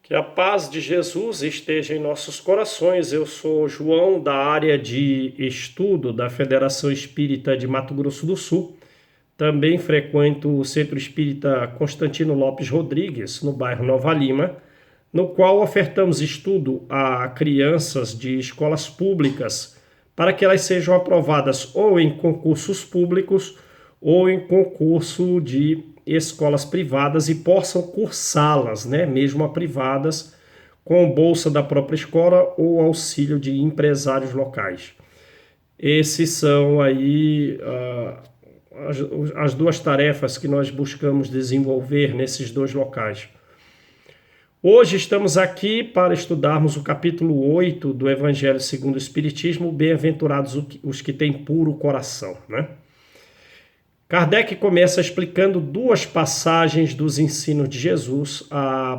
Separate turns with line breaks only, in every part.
Que a paz de Jesus esteja em nossos corações. Eu sou João, da área de estudo da Federação Espírita de Mato Grosso do Sul. Também frequento o Centro Espírita Constantino Lopes Rodrigues, no bairro Nova Lima, no qual ofertamos estudo a crianças de escolas públicas para que elas sejam aprovadas ou em concursos públicos ou em concurso de escolas privadas e possam cursá-las, né, mesmo a privadas, com bolsa da própria escola ou auxílio de empresários locais. Esses são aí as duas tarefas que nós buscamos desenvolver nesses dois locais. Hoje estamos aqui para estudarmos o capítulo 8 do Evangelho segundo o Espiritismo, Bem-aventurados os que têm puro coração, né? Kardec começa explicando duas passagens dos ensinos de Jesus. A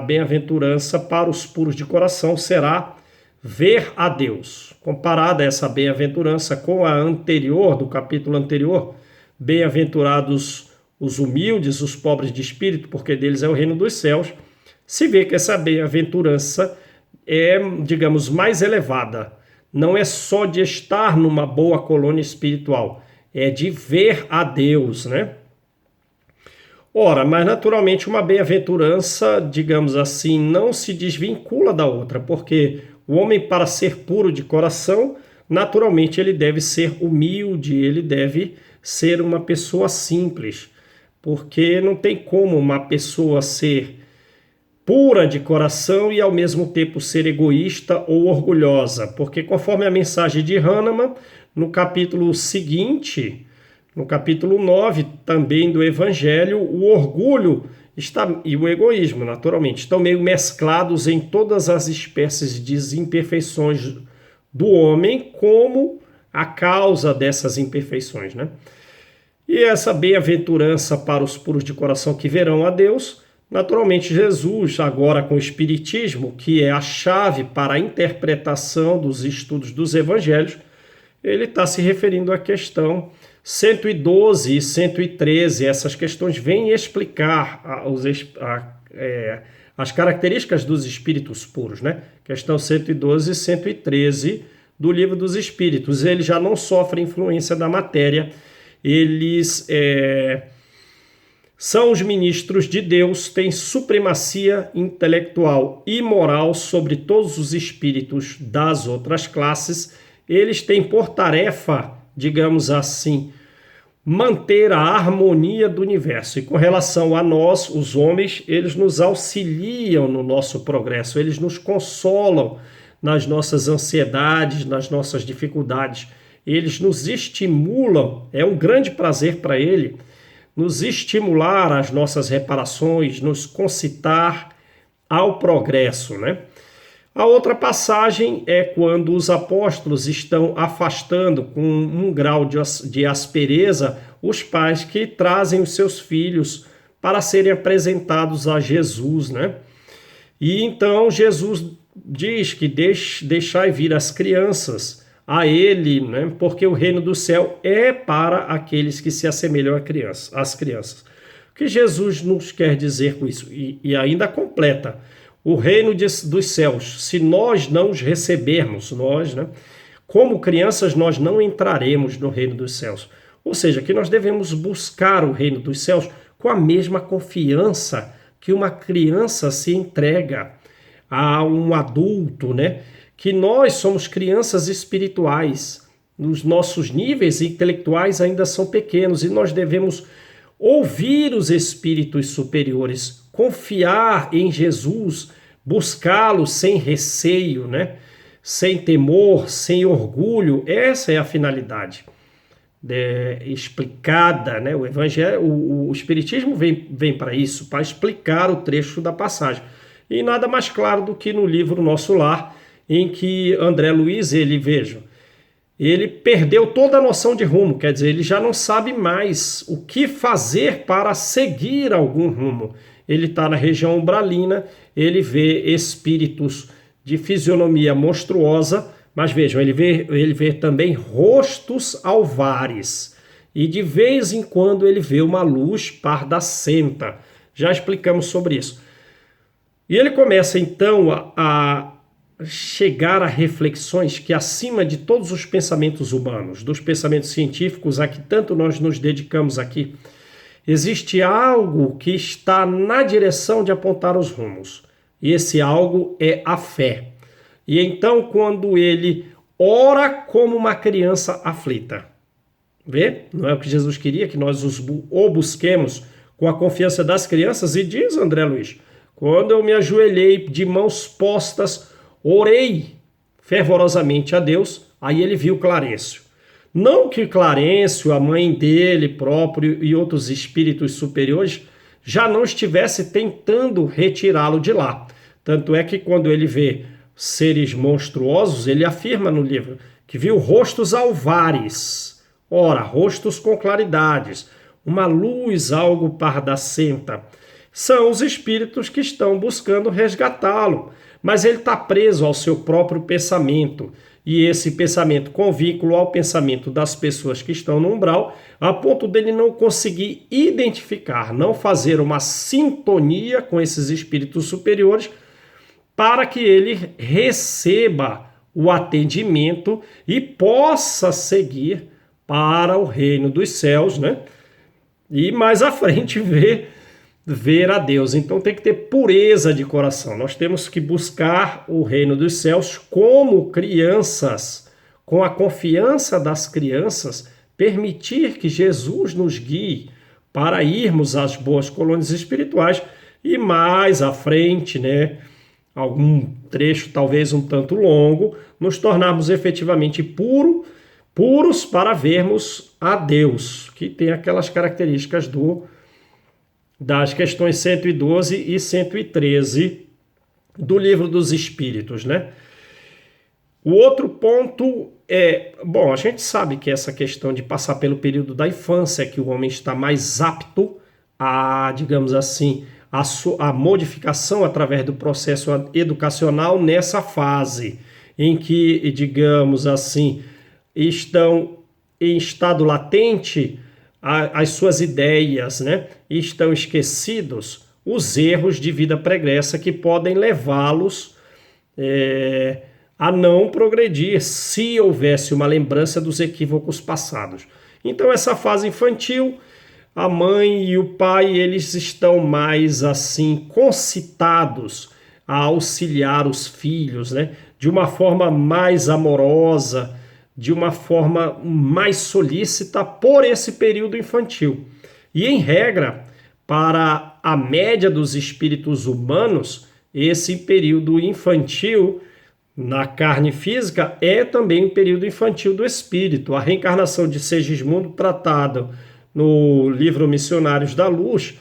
bem-aventurança para os puros de coração será ver a Deus. Comparada essa bem-aventurança com a anterior, do capítulo anterior, bem-aventurados os humildes, os pobres de espírito, porque deles é o reino dos céus, se vê que essa bem-aventurança é, digamos, mais elevada. Não é só de estar numa boa colônia espiritual, é de ver a Deus, né? Ora, mas naturalmente uma bem-aventurança, digamos assim, não se desvincula da outra, porque o homem, para ser puro de coração, naturalmente ele deve ser humilde, ele deve ser uma pessoa simples, porque não tem como uma pessoa ser pura de coração e ao mesmo tempo ser egoísta ou orgulhosa, porque conforme a mensagem de Hahnemann, no capítulo seguinte, no capítulo 9, também do Evangelho, o orgulho e o egoísmo, naturalmente, estão meio mesclados em todas as espécies de imperfeições do homem, como a causa dessas imperfeições, né? E essa bem-aventurança para os puros de coração que verão a Deus, naturalmente Jesus, agora com o Espiritismo, que é a chave para a interpretação dos estudos dos Evangelhos, ele está se referindo à questão 112 e 113. Essas questões vêm explicar as características dos espíritos puros, né? Questão 112 e 113 do Livro dos Espíritos. Eles já não sofrem influência da matéria, eles são os ministros de Deus, têm supremacia intelectual e moral sobre todos os espíritos das outras classes. Eles têm por tarefa, digamos assim, manter a harmonia do universo. E com relação a nós, os homens, eles nos auxiliam no nosso progresso, eles nos consolam nas nossas ansiedades, nas nossas dificuldades. Eles nos estimulam, é um grande prazer para ele, nos estimular às nossas reparações, nos concitar ao progresso, né? A outra passagem é quando os apóstolos estão afastando com um grau de aspereza os pais que trazem os seus filhos para serem apresentados a Jesus, né? E então Jesus diz que deixai vir as crianças a ele, né? Porque o reino do céu é para aqueles que se assemelham às crianças. O que Jesus nos quer dizer com isso? E ainda completa. O reino dos céus, se nós não os recebermos, nós, né, como crianças, nós não entraremos no reino dos céus. Ou seja, que nós devemos buscar o reino dos céus com a mesma confiança que uma criança se entrega a um adulto, né? Que nós somos crianças espirituais, os nossos níveis intelectuais ainda são pequenos e nós devemos ouvir os espíritos superiores, confiar em Jesus, buscá-lo sem receio, né? Sem temor, sem orgulho. Essa é a finalidade explicada, né? O Evangelho, o Espiritismo vem para isso, para explicar o trecho da passagem. E nada mais claro do que no livro Nosso Lar, em que André Luiz, ele perdeu toda a noção de rumo, quer dizer, ele já não sabe mais o que fazer para seguir algum rumo. Ele está na região umbralina, ele vê espíritos de fisionomia monstruosa, mas vejam, ele vê também rostos alvares. E de vez em quando ele vê uma luz pardacenta. Já explicamos sobre isso. E ele começa então a chegar a reflexões que, acima de todos os pensamentos humanos, dos pensamentos científicos a que tanto nós nos dedicamos aqui, existe algo que está na direção de apontar os rumos. E esse algo é a fé. E então, quando ele ora como uma criança aflita, vê? Não é o que Jesus queria, que nós o busquemos com a confiança das crianças. E diz André Luiz: quando eu me ajoelhei de mãos postas, orei fervorosamente a Deus, aí ele viu Clarencio. Não que Clarencio, a mãe dele próprio e outros espíritos superiores já não estivesse tentando retirá-lo de lá. Tanto é que quando ele vê seres monstruosos, ele afirma no livro que viu rostos alvares, ora, rostos com claridades, uma luz algo pardacenta. São os espíritos que estão buscando resgatá-lo, mas ele está preso ao seu próprio pensamento, e esse pensamento com vínculo ao pensamento das pessoas que estão no umbral, a ponto dele não conseguir identificar, não fazer uma sintonia com esses espíritos superiores, para que ele receba o atendimento e possa seguir para o reino dos céus, né? E mais à frente ver a Deus. Então tem que ter pureza de coração. Nós temos que buscar o reino dos céus como crianças, com a confiança das crianças, permitir que Jesus nos guie para irmos às boas colônias espirituais e mais à frente, né? Algum trecho talvez um tanto longo, nos tornarmos efetivamente puros para vermos a Deus, que tem aquelas características das questões 112 e 113 do Livro dos Espíritos, né? O outro ponto é, bom, a gente sabe que essa questão de passar pelo período da infância, que o homem está mais apto a, digamos assim, a modificação através do processo educacional nessa fase em que, digamos assim, estão em estado latente as suas ideias, né? E estão esquecidos os erros de vida pregressa que podem levá-los a não progredir se houvesse uma lembrança dos equívocos passados. Então essa fase infantil, a mãe e o pai, eles estão mais assim concitados a auxiliar os filhos, né? De uma forma mais amorosa, de uma forma mais solícita por esse período infantil. E em regra, para a média dos espíritos humanos, esse período infantil na carne física é também o período infantil do espírito. A reencarnação de Segismundo, tratada no livro Missionários da Luz,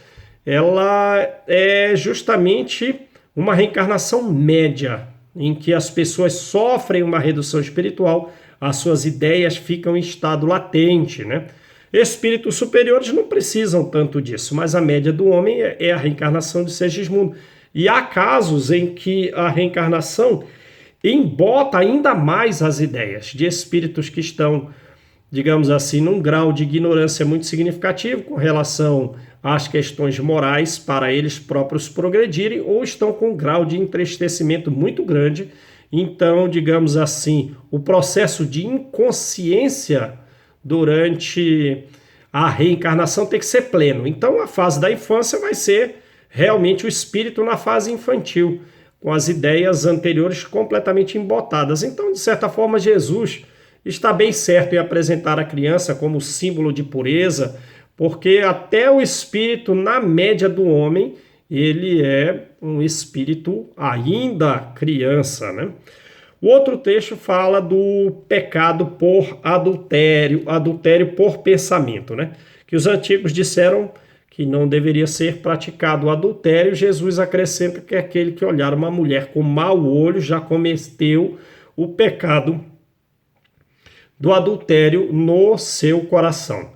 ela é justamente uma reencarnação média, em que as pessoas sofrem uma redução espiritual, as suas ideias ficam em estado latente, né? Espíritos superiores não precisam tanto disso, mas a média do homem é a reencarnação de Segismundo. E há casos em que a reencarnação embota ainda mais as ideias de espíritos que estão, digamos assim, num grau de ignorância muito significativo com relação às questões morais para eles próprios progredirem, ou estão com um grau de entristecimento muito grande. Então, digamos assim, o processo de inconsciência durante a reencarnação tem que ser pleno. Então, a fase da infância vai ser realmente o espírito na fase infantil, com as ideias anteriores completamente embotadas. Então, de certa forma, Jesus está bem certo em apresentar a criança como símbolo de pureza, porque até o espírito, na média do homem, ele é um espírito ainda criança, né? O outro texto fala do pecado por adultério, adultério por pensamento, né? Que os antigos disseram que não deveria ser praticado o adultério. Jesus acrescenta que aquele que olhar uma mulher com mau olho já cometeu o pecado do adultério no seu coração.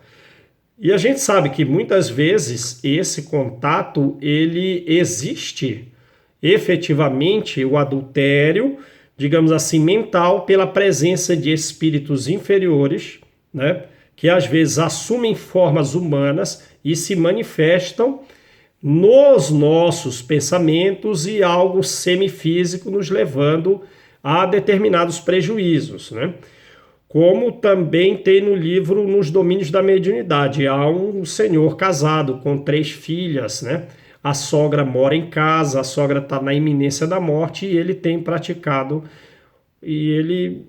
E a gente sabe que muitas vezes esse contato, ele existe efetivamente, o adultério, digamos assim, mental, pela presença de espíritos inferiores, né, que às vezes assumem formas humanas e se manifestam nos nossos pensamentos e algo semifísico nos levando a determinados prejuízos, né? Como também tem no livro Nos Domínios da Mediunidade. Há um senhor casado com 3 filhas, né? A sogra mora em casa, a sogra está na iminência da morte e ele tem praticado e ele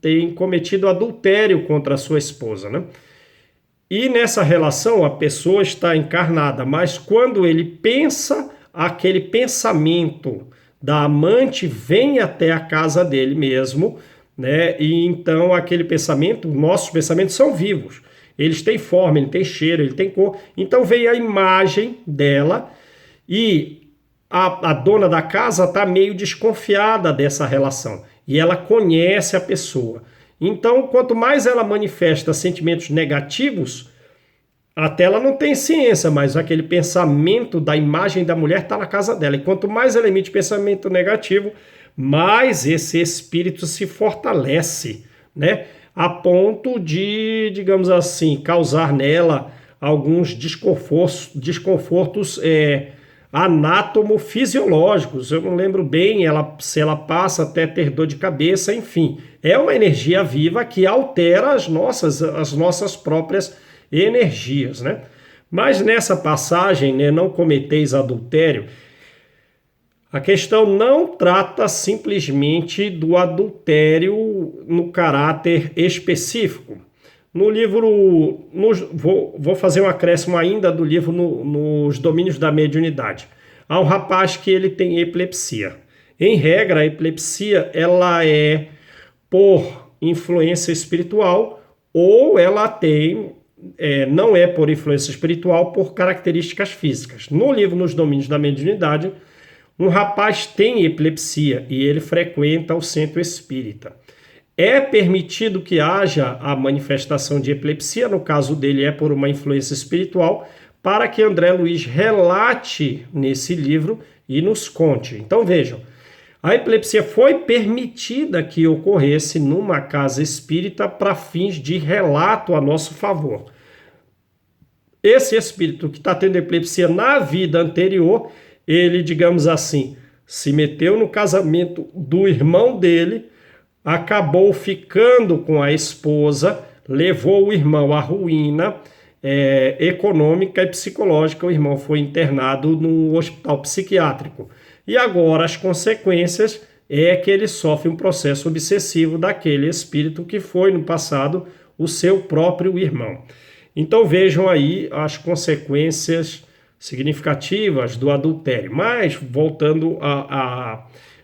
tem cometido adultério contra a sua esposa, né? E nessa relação a pessoa está encarnada, mas quando ele pensa, aquele pensamento da amante vem até a casa dele mesmo, né? E então aquele pensamento, nossos pensamentos são vivos. Eles têm forma, ele tem cheiro, ele tem cor. Então vem a imagem dela e a dona da casa está meio desconfiada dessa relação. E ela conhece a pessoa. Então, quanto mais ela manifesta sentimentos negativos, até ela não tem ciência, mas aquele pensamento da imagem da mulher está na casa dela. E quanto mais ela emite pensamento negativo, mais esse espírito se fortalece, né? A ponto de, digamos assim, causar nela alguns desconfortos anátomo-fisiológicos. Eu não lembro bem se ela passa até ter dor de cabeça, enfim. É uma energia viva que altera as nossas próprias energias, né? Mas nessa passagem, né, não cometeis adultério, a questão não trata simplesmente do adultério no caráter específico. No livro, vou fazer um acréscimo ainda do livro Nos Domínios da Mediunidade. Há um rapaz que ele tem epilepsia. Em regra, a epilepsia ela é por influência espiritual ou ela não é por influência espiritual, por características físicas. No livro Nos Domínios da Mediunidade, um rapaz tem epilepsia e ele frequenta o centro espírita. É permitido que haja a manifestação de epilepsia, no caso dele é por uma influência espiritual, para que André Luiz relate nesse livro e nos conte. Então vejam, a epilepsia foi permitida que ocorresse numa casa espírita para fins de relato a nosso favor. Esse espírito que está tendo epilepsia na vida anterior, ele, digamos assim, se meteu no casamento do irmão dele, acabou ficando com a esposa, levou o irmão à ruína econômica e psicológica. O irmão foi internado no hospital psiquiátrico. E agora as consequências é que ele sofre um processo obsessivo daquele espírito que foi no passado o seu próprio irmão. Então vejam aí as consequências significativas do adultério. Mas, voltando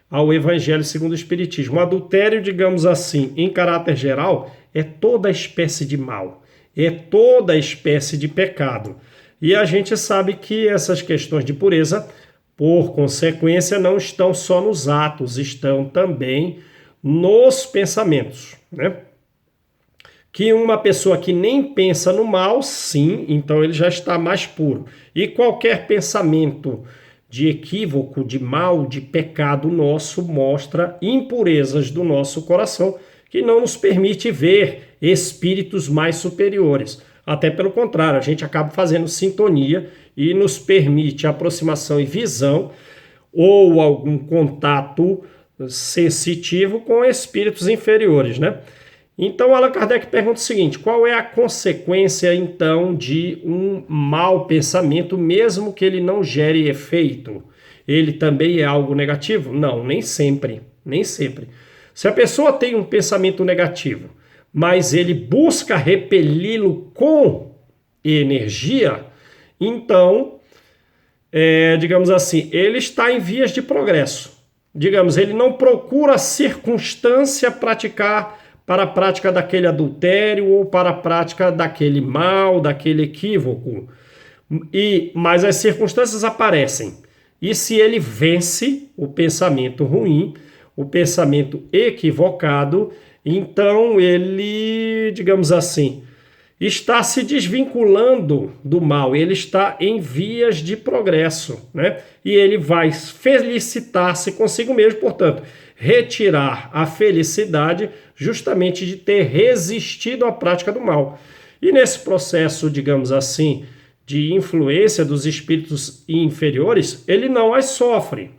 ao Evangelho segundo o Espiritismo, o adultério, digamos assim, em caráter geral, é toda espécie de mal, é toda espécie de pecado. E a gente sabe que essas questões de pureza, por consequência, não estão só nos atos, estão também nos pensamentos, né? Que uma pessoa que nem pensa no mal, sim, então ele já está mais puro. E qualquer pensamento de equívoco, de mal, de pecado nosso, mostra impurezas do nosso coração, que não nos permite ver espíritos mais superiores. Até pelo contrário, a gente acaba fazendo sintonia e nos permite aproximação e visão ou algum contato sensitivo com espíritos inferiores, né? Então, Allan Kardec pergunta o seguinte: qual é a consequência, então, de um mau pensamento, mesmo que ele não gere efeito? Ele também é algo negativo? Não, nem sempre, nem sempre. Se a pessoa tem um pensamento negativo, mas ele busca repeli-lo com energia, então, digamos assim, ele está em vias de progresso. Digamos, ele não procura circunstância para a prática daquele adultério ou para a prática daquele mal, daquele equívoco. Mas as circunstâncias aparecem. E se ele vence o pensamento ruim, o pensamento equivocado, então ele, digamos assim, está se desvinculando do mal, ele está em vias de progresso, né? E ele vai felicitar-se consigo mesmo, portanto, retirar a felicidade justamente de ter resistido à prática do mal. E nesse processo, digamos assim, de influência dos espíritos inferiores, ele não as sofre.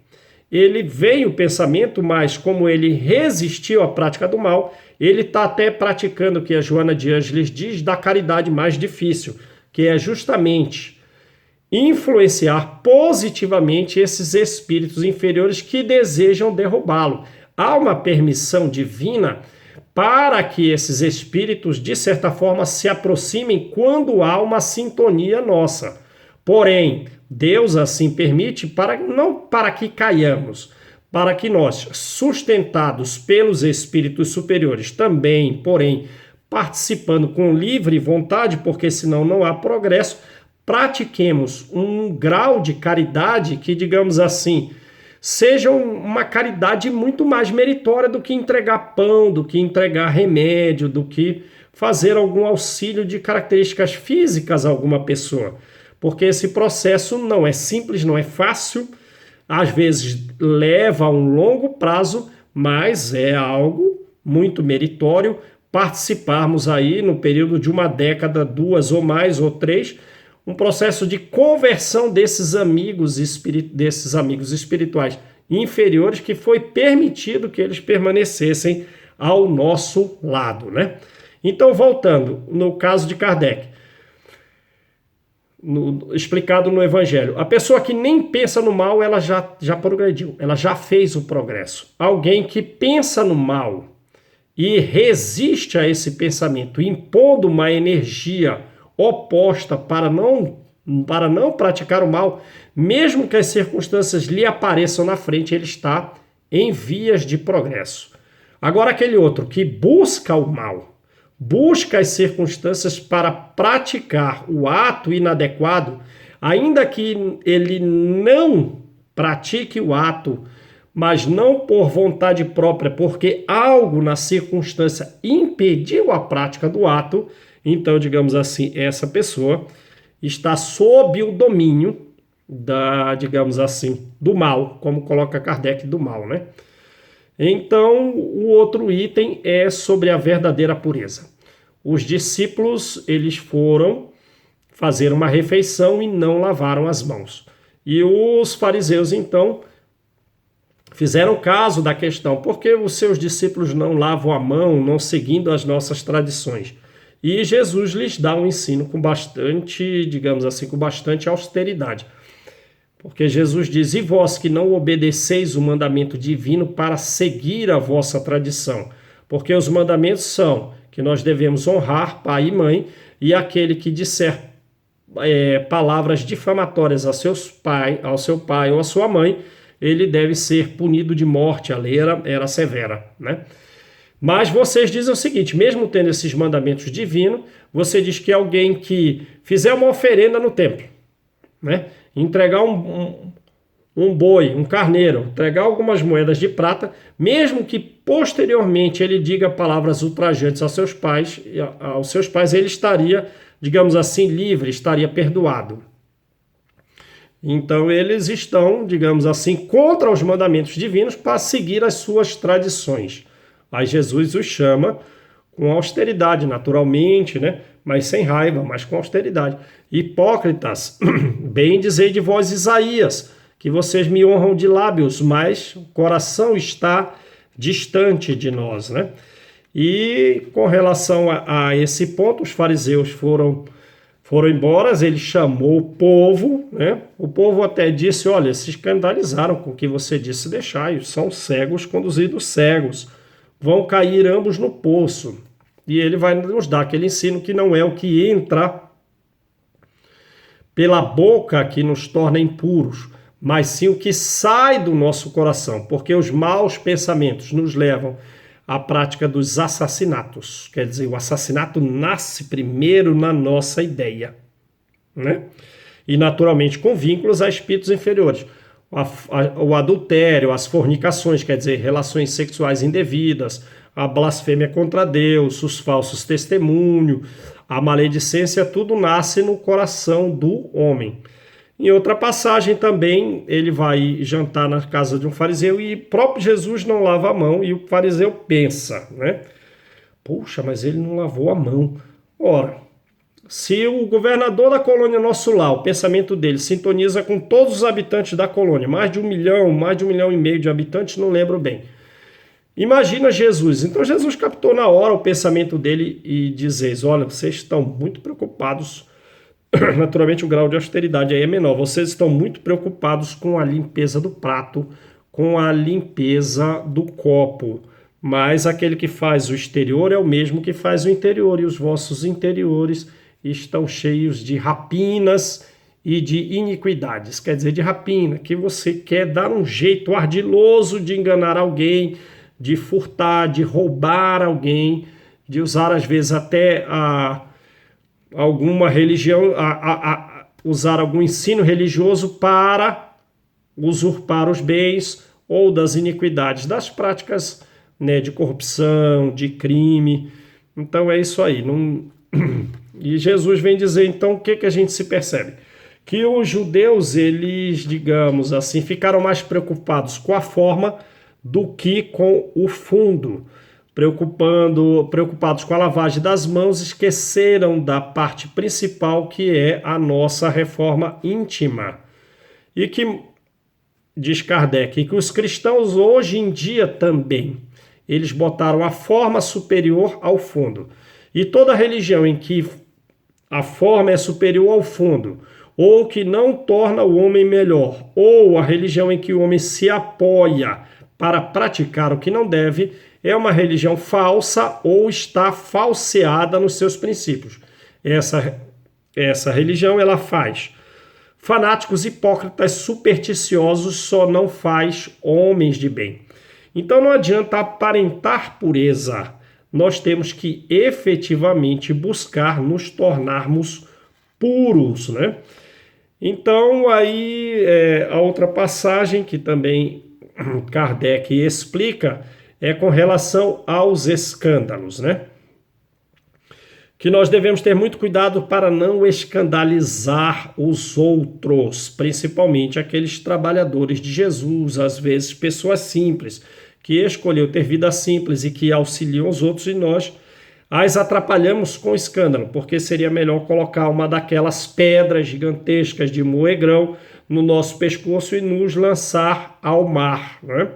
Ele vem o pensamento, mas como ele resistiu à prática do mal, ele está até praticando o que a Joana de Ângeles diz da caridade mais difícil, que é justamente influenciar positivamente esses espíritos inferiores que desejam derrubá-lo. Há uma permissão divina para que esses espíritos, de certa forma, se aproximem quando há uma sintonia nossa. Porém, Deus assim permite não para que caiamos, para que nós, sustentados pelos espíritos superiores também, porém, participando com livre vontade, porque senão não há progresso, pratiquemos um grau de caridade que, digamos assim, seja uma caridade muito mais meritória do que entregar pão, do que entregar remédio, do que fazer algum auxílio de características físicas a alguma pessoa. Porque esse processo não é simples, não é fácil, às vezes leva a um longo prazo, mas é algo muito meritório participarmos aí no período de uma década, 2 ou mais, ou 3, um processo de conversão desses amigos espirituais inferiores que foi permitido que eles permanecessem ao nosso lado, né? Então, voltando, no caso de Kardec, explicado no Evangelho, a pessoa que nem pensa no mal, ela já progrediu, ela já fez o progresso. Alguém que pensa no mal e resiste a esse pensamento, impondo uma energia oposta para não praticar o mal, mesmo que as circunstâncias lhe apareçam na frente, ele está em vias de progresso. Agora, aquele outro que busca o mal, busca as circunstâncias para praticar o ato inadequado, ainda que ele não pratique o ato, mas não por vontade própria, porque algo na circunstância impediu a prática do ato, então, digamos assim, essa pessoa está sob o domínio digamos assim, do mal, como coloca Kardec, do mal, né? Então, o outro item é sobre a verdadeira pureza. Os discípulos, eles foram fazer uma refeição e não lavaram as mãos. E os fariseus, então, fizeram caso da questão, por que os seus discípulos não lavam a mão, não seguindo as nossas tradições? E Jesus lhes dá um ensino com bastante, digamos assim, com bastante austeridade. Porque Jesus diz, e vós que não obedeceis o mandamento divino para seguir a vossa tradição? Porque os mandamentos são que nós devemos honrar pai e mãe, e aquele que disser palavras difamatórias ao seu pai ou à sua mãe, ele deve ser punido de morte, a lei era severa, né? Mas vocês dizem o seguinte, mesmo tendo esses mandamentos divinos, você diz que alguém que fizer uma oferenda no templo, né? Entregar um boi, um carneiro, entregar algumas moedas de prata, mesmo que posteriormente ele diga palavras ultrajantes aos seus pais, ele estaria, digamos assim, livre, estaria perdoado. Então eles estão, digamos assim, contra os mandamentos divinos para seguir as suas tradições. Aí Jesus os chama com austeridade, naturalmente, né? Mas sem raiva, mas com austeridade. Hipócritas, bem dizei de vós Isaías, que vocês me honram de lábios, mas o coração está distante de nós, né? E com relação a esse ponto, os fariseus foram embora, ele chamou o povo, né? O povo até disse, olha, se escandalizaram com o que você disse, deixai, são cegos conduzidos cegos, vão cair ambos no poço. E ele vai nos dar aquele ensino que não é o que entra pela boca que nos torna impuros, mas sim o que sai do nosso coração, porque os maus pensamentos nos levam à prática dos assassinatos. Quer dizer, o assassinato nasce primeiro na nossa ideia, né? E naturalmente com vínculos a espíritos inferiores. O adultério, as fornicações, quer dizer, relações sexuais indevidas, a blasfêmia contra Deus, os falsos testemunhos, a maledicência, tudo nasce no coração do homem. Em outra passagem também, ele vai jantar na casa de um fariseu e próprio Jesus não lava a mão e o fariseu pensa, né? Puxa, mas ele não lavou a mão. Ora, Se o governador da colônia Nosso Lar, o pensamento dele sintoniza com todos os habitantes da colônia, mais de 1 milhão, mais de 1,5 milhão de habitantes, não lembro bem. Imagina Jesus. Então Jesus captou na hora o pensamento dele e diz: olha, vocês estão muito preocupados, naturalmente o grau de austeridade aí é menor, vocês estão muito preocupados com a limpeza do prato, com a limpeza do copo, mas aquele que faz o exterior é o mesmo que faz o interior, e os vossos interiores estão cheios de rapinas e de iniquidades. Quer dizer, de rapina, que você quer dar um jeito ardiloso de enganar alguém, de furtar, de roubar alguém, de usar às vezes até alguma religião, usar algum ensino religioso para usurpar os bens ou das iniquidades, das práticas, né, de corrupção, de crime. Então é isso aí. E Jesus vem dizer, então, o que a gente se percebe? Que os judeus, eles, digamos assim, ficaram mais preocupados com a forma do que com o fundo. Preocupados com a lavagem das mãos, esqueceram da parte principal, que é a nossa reforma íntima. E que, diz Kardec, que os cristãos hoje em dia também, eles botaram a forma superior ao fundo. E toda religião em que a forma é superior ao fundo, ou que não torna o homem melhor, ou a religião em que o homem se apoia para praticar o que não deve, é uma religião falsa ou está falseada nos seus princípios. Essa religião, ela faz fanáticos, hipócritas, supersticiosos, só não faz homens de bem. Então não adianta aparentar pureza. Nós temos que efetivamente buscar nos tornarmos puros, né? Então aí a outra passagem que também Kardec explica é com relação aos escândalos, né? Que nós devemos ter muito cuidado para não escandalizar os outros, principalmente aqueles trabalhadores de Jesus, às vezes pessoas simples, que escolheu ter vida simples e que auxiliam os outros, e nós as atrapalhamos com escândalo, porque seria melhor colocar uma daquelas pedras gigantescas de moegrão no nosso pescoço e nos lançar ao mar, né?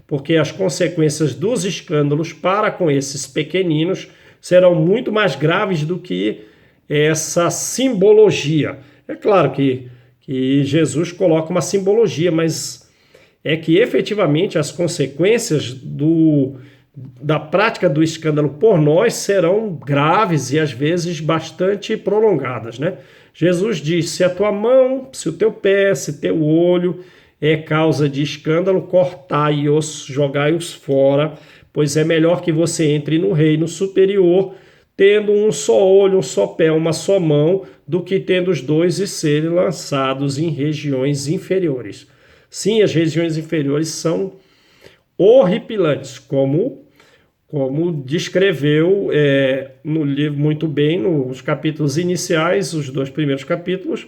Porque as consequências dos escândalos para com esses pequeninos serão muito mais graves do que essa simbologia. É claro que Jesus coloca uma simbologia, mas é que efetivamente as consequências da prática do escândalo por nós serão graves e às vezes bastante prolongadas, né? Jesus diz: se a tua mão, se o teu pé, se teu olho é causa de escândalo, cortai-os, jogai-os fora, pois é melhor que você entre no reino superior tendo um só olho, um só pé, uma só mão, do que tendo os dois e serem lançados em regiões inferiores. Sim, as regiões inferiores são horripilantes, como descreveu no livro muito bem, nos capítulos iniciais, os 2 primeiros capítulos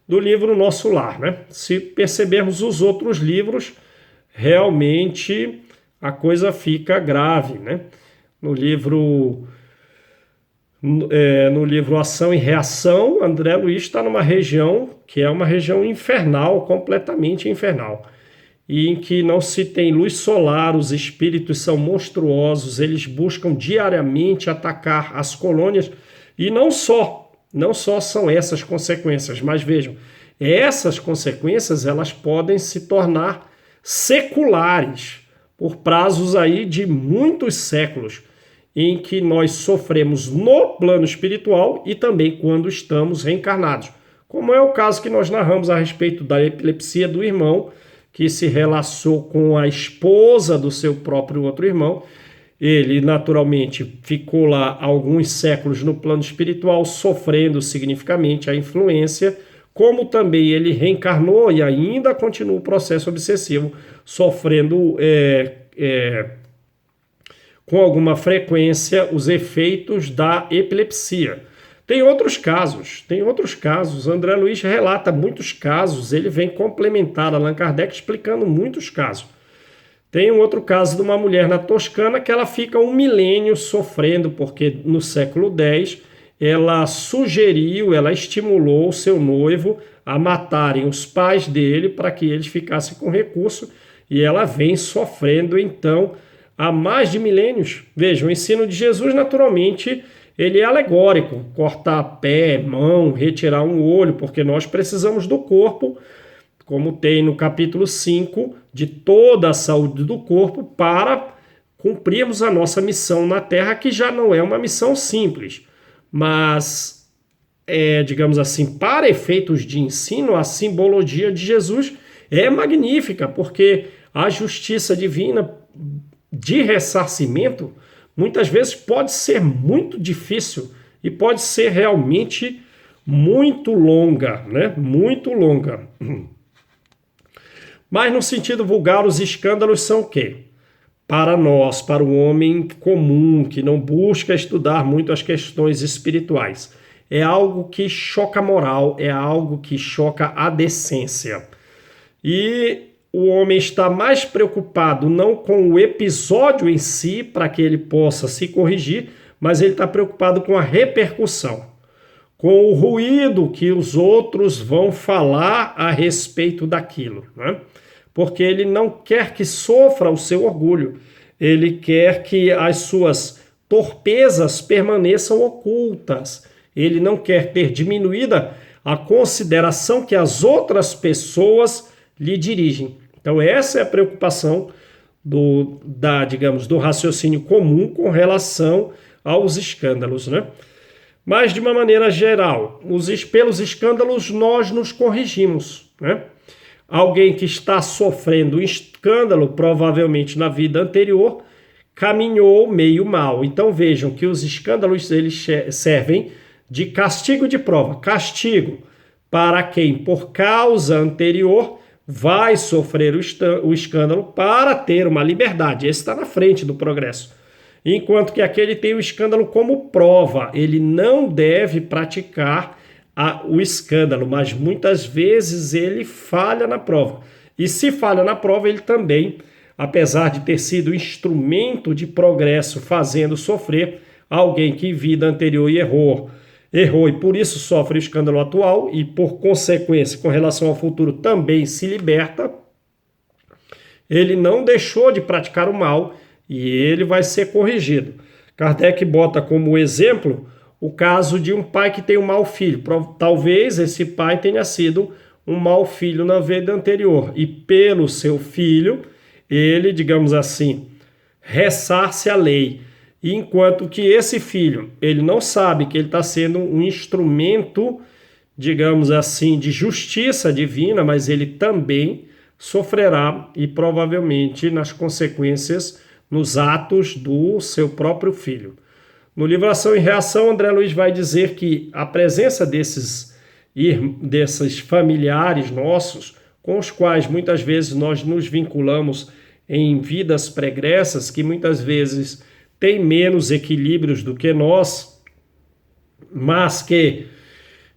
do livro Nosso Lar, né? Se percebermos os outros livros, realmente a coisa fica grave, né? No livro Ação e Reação, André Luiz está numa região que é uma região infernal, completamente infernal, e em que não se tem luz solar, os espíritos são monstruosos, eles buscam diariamente atacar as colônias, e não só são essas consequências, mas vejam, essas consequências elas podem se tornar seculares, por prazos aí de muitos séculos, em que nós sofremos no plano espiritual e também quando estamos reencarnados, como é o caso que nós narramos a respeito da epilepsia do irmão, que se relacionou com a esposa do seu próprio outro irmão. Ele naturalmente ficou lá alguns séculos no plano espiritual, sofrendo significativamente a influência, como também ele reencarnou e ainda continua o processo obsessivo, sofrendo com alguma frequência os efeitos da epilepsia. Tem outros casos. André Luiz relata muitos casos, ele vem complementar Allan Kardec explicando muitos casos. Tem um outro caso de uma mulher na Toscana que ela fica 1 milênio sofrendo, porque no século X ela sugeriu, ela estimulou o seu noivo a matarem os pais dele para que eles ficassem com recurso, e ela vem sofrendo então há mais de milênios. Veja, o ensino de Jesus naturalmente ele é alegórico, cortar pé, mão, retirar um olho, porque nós precisamos do corpo, como tem no capítulo 5, de toda a saúde do corpo para cumprirmos a nossa missão na Terra, que já não é uma missão simples, mas, digamos assim, para efeitos de ensino, a simbologia de Jesus é magnífica, porque a justiça divina de ressarcimento muitas vezes pode ser muito difícil e pode ser realmente muito longa, né? Muito longa. Mas no sentido vulgar, os escândalos são o quê? Para nós, para o homem comum, que não busca estudar muito as questões espirituais, é algo que choca a moral, é algo que choca a decência. E o homem está mais preocupado não com o episódio em si, para que ele possa se corrigir, mas ele está preocupado com a repercussão, com o ruído que os outros vão falar a respeito daquilo, né? Porque ele não quer que sofra o seu orgulho, ele quer que as suas torpezas permaneçam ocultas, ele não quer ter diminuída a consideração que as outras pessoas lhe dirigem. Então essa é a preocupação digamos, do raciocínio comum com relação aos escândalos, né? Mas de uma maneira geral, pelos escândalos nós nos corrigimos, né? Alguém que está sofrendo um escândalo, provavelmente na vida anterior, caminhou meio mal. Então vejam que os escândalos eles servem de castigo de prova. Castigo para quem, por causa anterior, vai sofrer o escândalo para ter uma liberdade. Esse está na frente do progresso. Enquanto que aquele tem o escândalo como prova. Ele não deve praticar o escândalo, mas muitas vezes ele falha na prova. E se falha na prova, ele também, apesar de ter sido instrumento de progresso, fazendo sofrer alguém que em vida anterior errou e por isso sofre o escândalo atual e, por consequência, com relação ao futuro, também se liberta, ele não deixou de praticar o mal e ele vai ser corrigido. Kardec bota como exemplo o caso de um pai que tem um mau filho. Talvez esse pai tenha sido um mau filho na vida anterior e pelo seu filho, ele, digamos assim, ressarce a lei. E enquanto que esse filho, ele não sabe que ele está sendo um instrumento, digamos assim, de justiça divina, mas ele também sofrerá e provavelmente nas consequências, nos atos do seu próprio filho. No livro Ação e Reação, André Luiz vai dizer que a presença desses familiares nossos, com os quais muitas vezes nós nos vinculamos em vidas pregressas, que muitas vezes têm menos equilíbrios do que nós, mas que,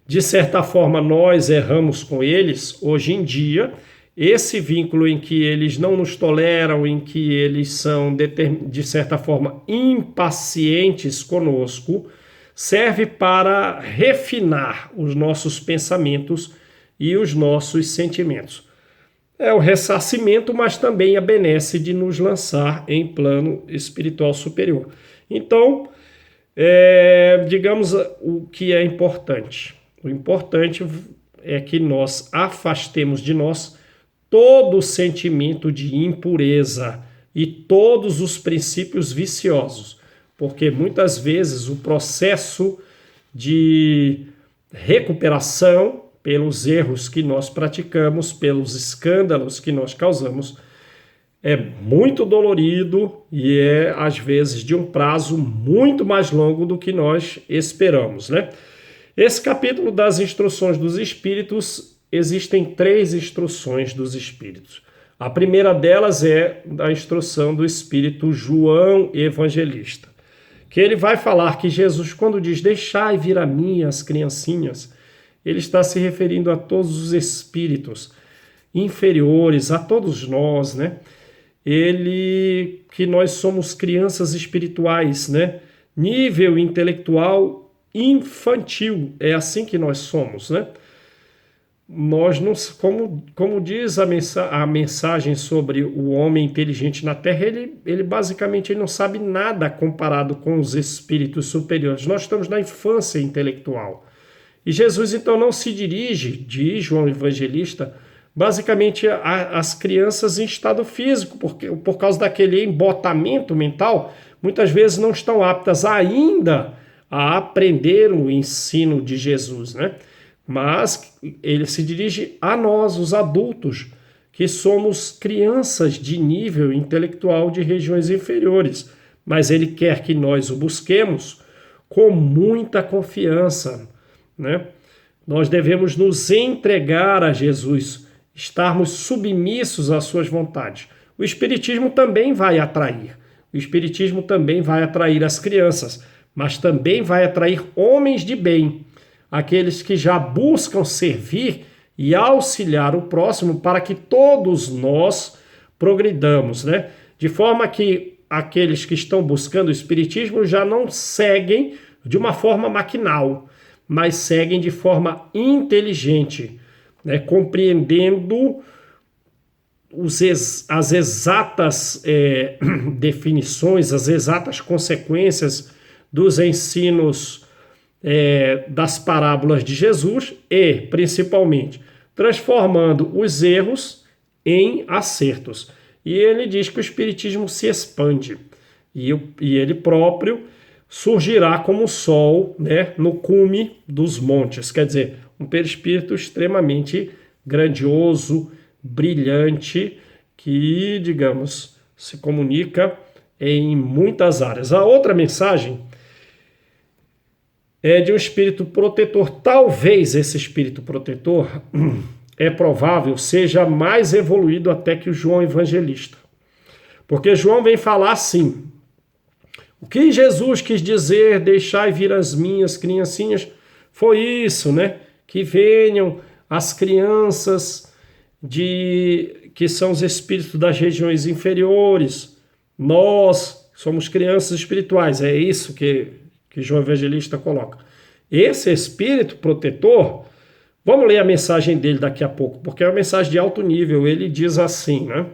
de certa forma, nós erramos com eles, hoje em dia, esse vínculo em que eles não nos toleram, em que eles são, de certa forma, impacientes conosco, serve para refinar os nossos pensamentos e os nossos sentimentos. É o ressarcimento, mas também a benesse de nos lançar em plano espiritual superior. Então, digamos o que é importante. O importante é que nós afastemos de nós todo o sentimento de impureza e todos os princípios viciosos, porque muitas vezes o processo de recuperação pelos erros que nós praticamos, pelos escândalos que nós causamos, é muito dolorido e é, às vezes, de um prazo muito mais longo do que nós esperamos, né? Esse capítulo das instruções dos espíritos, existem 3 instruções dos espíritos. A primeira delas é a instrução do espírito João Evangelista, que ele vai falar que Jesus, quando diz deixai vir a mim as criancinhas, ele está se referindo a todos os espíritos inferiores, a todos nós, né? Que nós somos crianças espirituais, né? Nível intelectual infantil. É assim que nós somos, né? Nós não, como diz a mensagem sobre o homem inteligente na Terra, ele basicamente ele não sabe nada comparado com os espíritos superiores. Nós estamos na infância intelectual. E Jesus então não se dirige, diz João Evangelista, basicamente às crianças em estado físico, porque por causa daquele embotamento mental, muitas vezes não estão aptas ainda a aprender o ensino de Jesus, né? Mas ele se dirige a nós, os adultos, que somos crianças de nível intelectual de regiões inferiores, mas ele quer que nós o busquemos com muita confiança, né? Nós devemos nos entregar a Jesus, estarmos submissos às suas vontades. O Espiritismo também vai atrair. O Espiritismo também vai atrair as crianças, mas também vai atrair homens de bem, aqueles que já buscam servir e auxiliar o próximo para que todos nós progridamos, né? De forma que aqueles que estão buscando o Espiritismo já não seguem de uma forma maquinal, mas seguem de forma inteligente, né? Compreendendo as exatas definições, as exatas consequências dos ensinos das parábolas de Jesus e, principalmente, transformando os erros em acertos. E ele diz que o Espiritismo se expande e ele próprio surgirá como o sol, né, no cume dos montes. Quer dizer, um perispírito extremamente grandioso, brilhante, que, digamos, se comunica em muitas áreas. A outra mensagem é de um espírito protetor. Talvez esse espírito protetor, é provável, seja mais evoluído até que o João Evangelista. Porque João vem falar assim: o que Jesus quis dizer, deixai vir as minhas criancinhas, foi isso, né? Que venham as crianças que são os espíritos das regiões inferiores. Nós somos crianças espirituais, é isso que João Evangelista coloca. Esse espírito protetor, vamos ler a mensagem dele daqui a pouco, porque é uma mensagem de alto nível. Ele diz assim, né?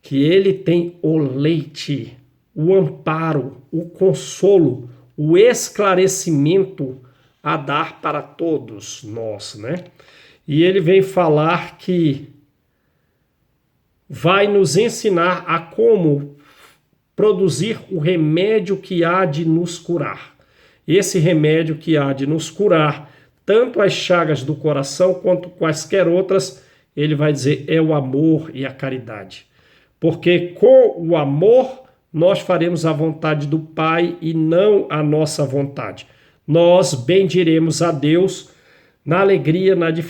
Que ele tem o leite, o amparo, o consolo, o esclarecimento a dar para todos nós, né? E ele vem falar que vai nos ensinar a como produzir o remédio que há de nos curar. Esse remédio que há de nos curar, tanto as chagas do coração quanto quaisquer outras, ele vai dizer, é o amor e a caridade. Porque com o amor nós faremos a vontade do Pai e não a nossa vontade. Nós bendiremos a Deus na alegria, na dificuldade.